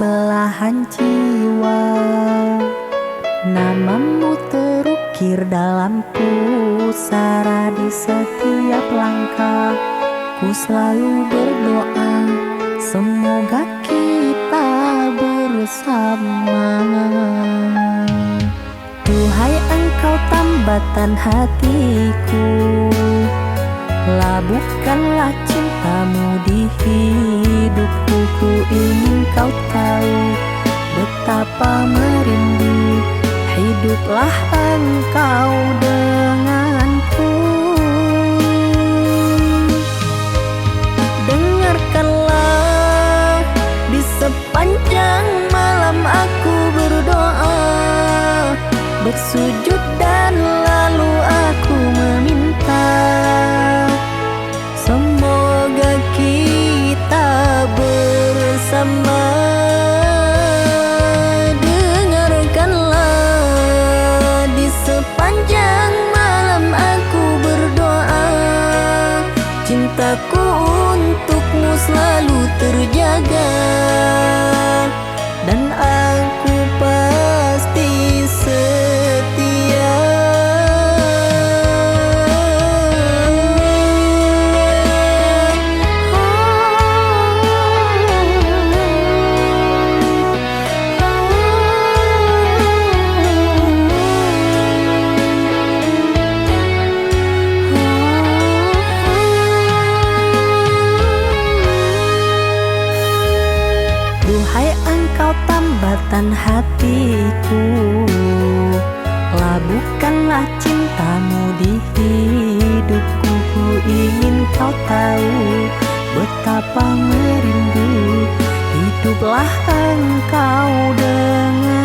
belahan jiwa. Namamu terukir dalam pusara di setiap langkah. Ku selalu berdoa semoga kita bersama. Duhai engkau tambatan hatiku, labuhkanlah cintamu di hidupku. Ku ingin kau tahu betapa merindu, hiduplah engkau denganku. Dengarkanlah di sepanjang malam aku berdoa, bersujud dan lalu aku meminta semoga kita bersama. Dengarkanlah di sepanjang malam aku berdoa, cintaku untukmu selalu terjaga, dan aku pasti setia. Duhai engkau tambatan hatiku, labuhkanlah cintamu di hidupku. Ku ingin kau tahu betapa merindu, hiduplah engkau dengan